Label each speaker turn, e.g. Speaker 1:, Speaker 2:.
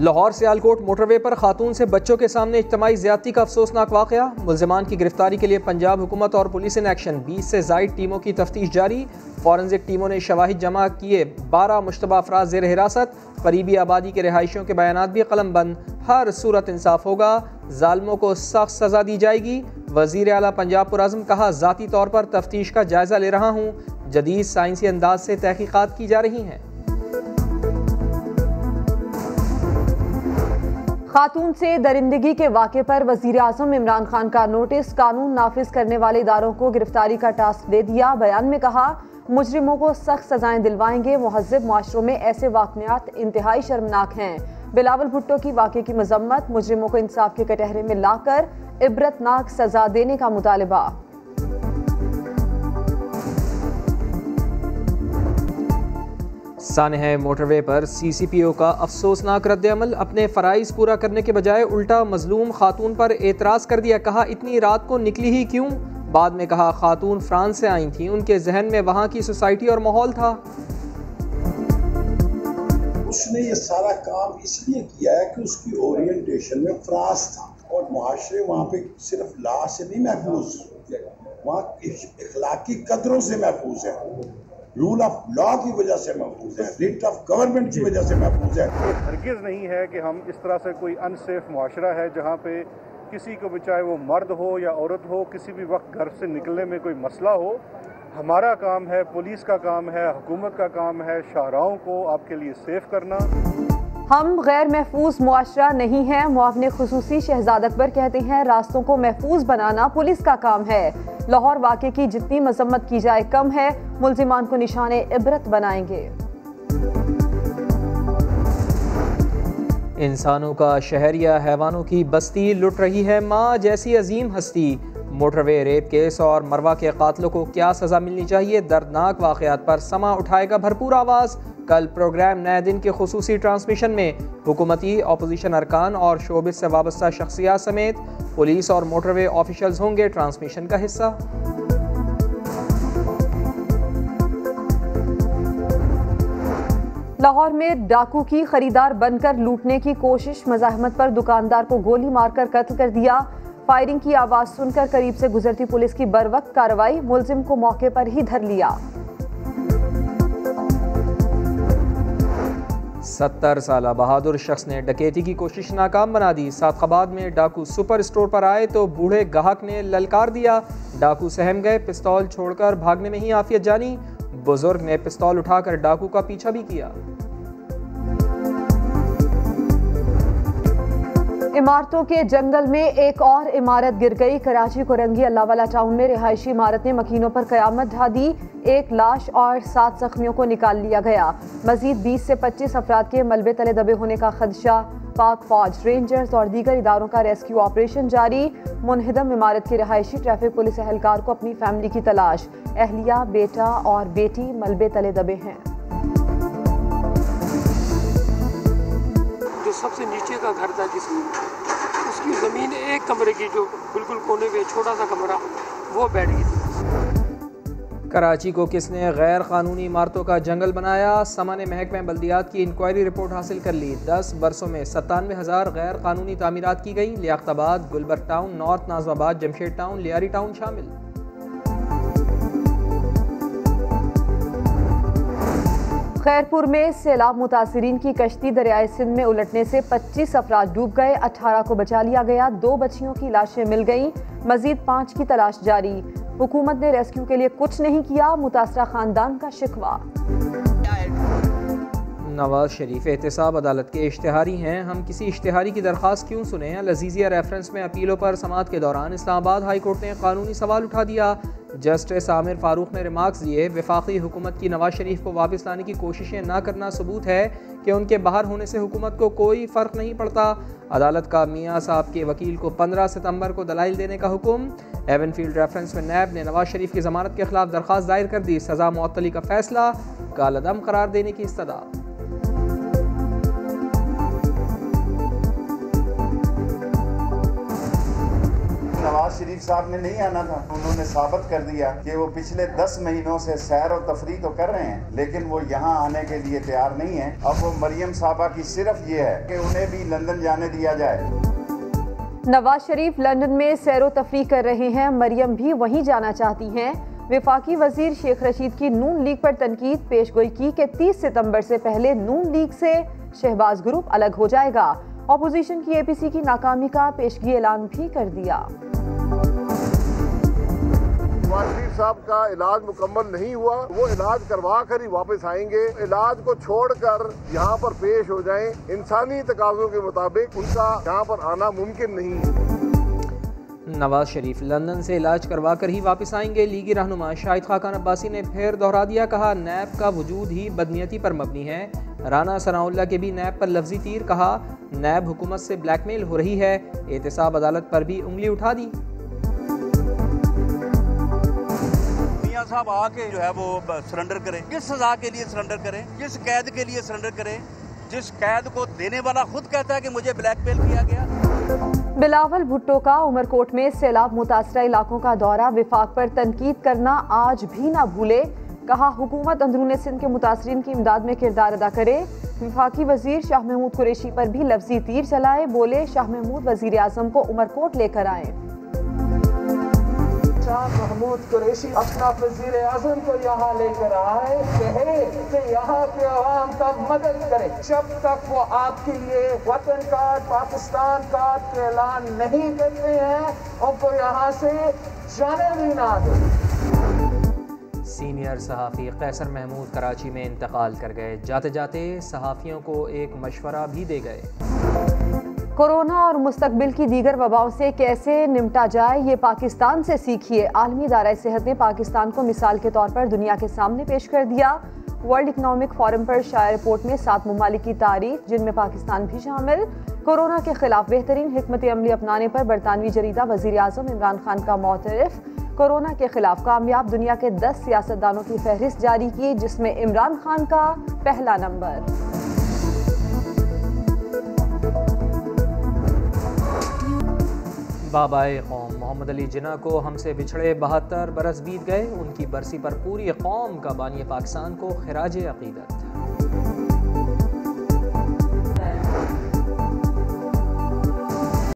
Speaker 1: Lahore Sialkot motorway पर खातून से बच्चों के सामने इज्तमाई ज़्यादती का अफसोसनाक वाक़या। मुल्ज़िमान की गिरफ्तारी के लिए पंजाब हुकूमत और पुलिस इन एक्शन। 20 से ज़ायद टीमों की तफ्तीश जारी। फॉरेंसिक टीमों ने शवाहिद जमा किए। 12 मुश्तबा अफराद ज़ेर हिरासत। करीबी आबादी के रिहायशियों के बयानात भी कलम बंद। हर सूरत इंसाफ होगा, जालिमों को सख्त सज़ा दी जाएगी। वज़ीर आला पंजाब पुरअज़्म, कहा ज़ाती तौर पर तफ्तीश का जायज़ा ले रहा हूँ। जदीद साइंसी अंदाज से तहकीकात की जा रही हैं।
Speaker 2: खातून से दरिंदगी के वाक़े पर वज़ीर आज़म इमरान खान का नोटिस। कानून नाफिज करने वाले इदारों को गिरफ्तारी का टास्क दे दिया। बयान में कहा, मुजरिमों को सख्त सजाएं दिलवाएंगे। मुहज़्ज़ब माशरों में ऐसे वाक़यात इंतहाई शर्मनाक हैं। बिलावल भुट्टो की वाक़े की मजम्मत। मुजरिमों को इंसाफ के कटहरे में लाकर इबरतनाक सजा देने का मुतालबा।
Speaker 1: सानह मोटरवे पर CCPO का अफसोसनाक रद्द-ए-अमल। अपने फ़राइज़ पूरा करने के बजाय उल्टा मजलूम खातून पर एतराज़ कर दिया। कहा, इतनी रात को निकली ही क्यों। बाद में कहा, खातून फ्रांस से आई थी, उनके जहन में वहाँ की सोसाइटी और माहौल था।
Speaker 3: उसने ये सारा काम इसलिए किया है कि उसकी ओरिएंटेशन में फ्रांस था और मुआशरे वहाँ पे सिर्फ लॉ से नहीं महफूज, वहाँ इखलाकी कदरों से महफूज है, रूल ऑफ लॉ की वजह से महफूज है, रिट ऑफ गवर्नमेंट की वजह से महफूज है।
Speaker 4: हरगिज़ नहीं है कि हम इस तरह से कोई अनसेफ मुआशरा है जहाँ पे किसी को भी, चाहे वो मर्द हो या औरत हो, किसी भी वक्त घर से निकलने में कोई मसला हो। हमारा काम है, पुलिस का काम है, हुकूमत का काम है शाहराहों को आपके लिए सेफ करना।
Speaker 2: हम गैर महफूज मुआशरा नहीं है। मुआवने खुसूसी शहजाद अकबर कहते हैं, रास्तों को महफूज बनाना पुलिस का काम है। लाहौर वाक़े की जितनी मजम्मत की जाए कम है। मुल्जिमान को निशाने इबरत बनाएंगे।
Speaker 1: इंसानों का शहर या हैवानों की बस्ती लुट रही है माँ जैसी अजीम हस्ती। मोटरवे रेप केस और मरवा के कातलों को क्या सज़ा मिलनी चाहिए। दर्दनाक वाक़यात पर समा उठाएगा भरपूर आवाज़। कल प्रोग्राम नए दिन के खुसूसी ट्रांसमिशन में हुकूमती, अपोजिशन अरकान और शोबिस से वाबस्ता शख्सियात समेत पुलिस और मोटरवे ऑफिशल्स होंगे ट्रांसमिशन का हिस्सा।
Speaker 2: लाहौर में डाकू की खरीदार बनकर लूटने की कोशिश। मज़ाहमत पर दुकानदार को गोली मारकर कत्ल कर दिया। फायरिंग की आवाज़ सुनकर करीब से गुजरती पुलिस की बरवक्त कार्रवाई। मुलजिम को मौके पर ही धर लिया।
Speaker 1: 70 साला बहादुर शख्स ने डकैती की कोशिश नाकाम बना दी। सादखाबाद में डाकू सुपर स्टोर पर आए तो बूढ़े गाहक ने ललकार दिया। डाकू सहम गए, पिस्तौल छोड़कर भागने में ही आफियत जानी। बुजुर्ग ने पिस्तौल उठाकर डाकू का पीछा भी किया।
Speaker 2: इमारतों के जंगल में एक और इमारत गिर गई। कराची कोरंगी अल्लाहवाला टाउन में रिहायशी इमारत ने मकीनों पर कयामत ढा दी। एक लाश और 7 जख्मियों को निकाल लिया गया। मजीद 20 से 25 अफराद के मलबे तले दबे होने का खदशा। पाक फौज, रेंजर्स और दीगर इदारों का रेस्क्यू ऑपरेशन जारी। मुनहदम इमारत के रिहायशी ट्रैफिक पुलिस एहलकार को अपनी फैमिली की तलाश। अहलिया, बेटा और बेटी मलबे तले दबे हैं।
Speaker 5: जो सबसे नीचे का घर था जिसमें उसकी ज़मीन एक कमरे की, जो बिल्कुल कोने में छोटा सा कमरा, वो बैठ गई थी।
Speaker 1: कराची को किसने गैर कानूनी इमारतों का जंगल बनाया। समा ने महकमा बल्दियात की इंक्वायरी रिपोर्ट हासिल कर ली। 10 बरसों में 97,000 गैर कानूनी तामीरात की गई। Liaquatabad, Gulberg town, north Nazimabad, Jamshed town, Lyari town शामिल।
Speaker 2: खैरपुर में सैलाब मुतासिरीन की कश्ती दरियाए सिंध में उलटने से 25 अफराद डूब गए। 18 को बचा लिया गया। 2 बच्चियों की लाशें मिल गईं। मजीद 5 की तलाश जारी। हुकूमत ने रेस्क्यू के लिए कुछ नहीं किया। मुतासरा खानदान का शिकवा।
Speaker 1: नवाज शरीफ एहतसाब अदालत के इश्तिहारी हैं। हम किसी इश्तिहारी की दरख्वास्त क्यों सुने। अल-अज़ीज़िया रेफरेंस में अपीलों पर समाअत के दौरान इस्लामाबाद हाई कोर्ट ने कानूनी सवाल उठा दिया। जस्टिस आमिर फारूक ने रिमार्क्स दिए, वफाकी हुकूमत की नवाज शरीफ को वापस लाने की कोशिशें न करना सबूत है कि उनके बाहर होने से हुकूमत को कोई फ़र्क नहीं पड़ता। अदालत का मियाँ साहब के वकील को 15 सितंबर को दलाइल देने का हुक्म। एवनफील्ड रेफरेंस में नैब ने नवाज शरीफ की ज़मानत के खिलाफ दरख्वास्त दायर कर दी। सज़ा मुअत्तली का फैसला कालअदम करार देने की इस्तदा।
Speaker 6: नवाज शरीफ साहब ने नहीं आना था, उन्होंने साबित कर दिया कि वो पिछले 10 महीनों से सैर और तफरी तो कर रहे हैं, लेकिन वो यहाँ आने के लिए तैयार नहीं है। अब वो मरियम साहबा की सिर्फ ये है कि उन्हें भी लंदन जाने दिया जाए।
Speaker 2: नवाज शरीफ लंदन में सैरो तफरी कर रहे हैं, मरियम भी वहीं जाना चाहती हैं। वफाकी वजीर शेख रशीद की नून लीग पर तनकीद, पेशगोई की कि 30 सितंबर से पहले नून लीग से शहबाज ग्रुप अलग हो जाएगा। अपोजिशन की APC की नाकामी का पेशगी ऐलान भी कर दिया।
Speaker 7: नवाज शरीफ साहब का इलाज मुकम्मल नहीं हुआ, वो इलाज करवा कर ही वापस आएंगे। इलाज को छोड़कर यहाँ पर पेश हो जाएं, इंसानी तकाज़ों के मुताबिक उनका यहाँ पर आना मुमकिन नहीं है।
Speaker 1: नवाज शरीफ लंदन से इलाज करवा कर ही वापस आएंगे। लीगी रहनुमा शाहिद खाकान अब्बासी ने फिर दोहरा दिया, कहा नैब का वजूद ही बदनीयती पर मबनी है। राना सनाउल्लाह के भी नैब पर लफ्जी तीर, कहा नैब हुकूमत से ब्लैकमेल हो रही है। एहतसाब अदालत पर भी उंगली उठा दी।
Speaker 8: मियां साहब आके जो है वो सरेंडर करें, किस सजा के लिए सरेंडर करें, किस कैद के लिए सरेंडर करें, जिस कैद को देने वाला खुद कहता है कि मुझे ब्लैकमेल किया गया।
Speaker 2: बिलावल भुट्टो का उमरकोट में सैलाब मुतासरा इलाकों का दौरा, विफाक पर तनकीद करना आज भी ना भूले। कहा हुकूमत अंदरूनी सिंध के मुतासरीन की इमदाद में किरदार अदा करे। विफाकी वजीर शाह महमूद कुरैशी पर भी लफ्जी तीर चलाए, बोले शाह महमूद वजीर आजम को उमरकोट लेकर आए।
Speaker 9: शाह महमूद कुरैशी अपना वजीर आजम को यहाँ लेकर आए, कहे कि यहाँ के अवाम का मदद करे। जब तक वो आपके लिए वतन कार्ड, पाकिस्तान कार्ड के ऐलान नहीं करते हैं, उनको यहाँ से जाने भी ना दे।
Speaker 1: सीनियर सहाफ़ी कैसर महमूद कराची में इंतकाल कर गए। जाते जाते सहाफ़ियों को एक मशवरा भी दे गए।
Speaker 2: कोरोना और मुस्तकबिल की दीगर वबाओं से कैसे निपटा जाए, ये पाकिस्तान से सीखिए। आलमी इदारा सेहत ने पाकिस्तान को मिसाल के तौर पर दुनिया के सामने पेश कर दिया। वर्ल्ड इकनॉमिक फोरम पर शाया रिपोर्ट में 7 ममालिक की तारीफ, जिनमें पाकिस्तान भी शामिल। कोरोना के खिलाफ बेहतरीन हिकमत अमली अपनाने पर बरतानवी जरीदा वजीर आजम इमरान खान का मोतरफ। कोरोना के खिलाफ कामयाब दुनिया के 10 सियासतदानों की फहरिस्त जारी की, जिसमें इमरान खान का पहला नंबर।
Speaker 1: बाबाए कौम मोहम्मद अली जिन्ना को हमसे बिछड़े 72 बरस बीत गए। उनकी बरसी पर पूरी कौम का बानी पाकिस्तान को खिराज अकीदत।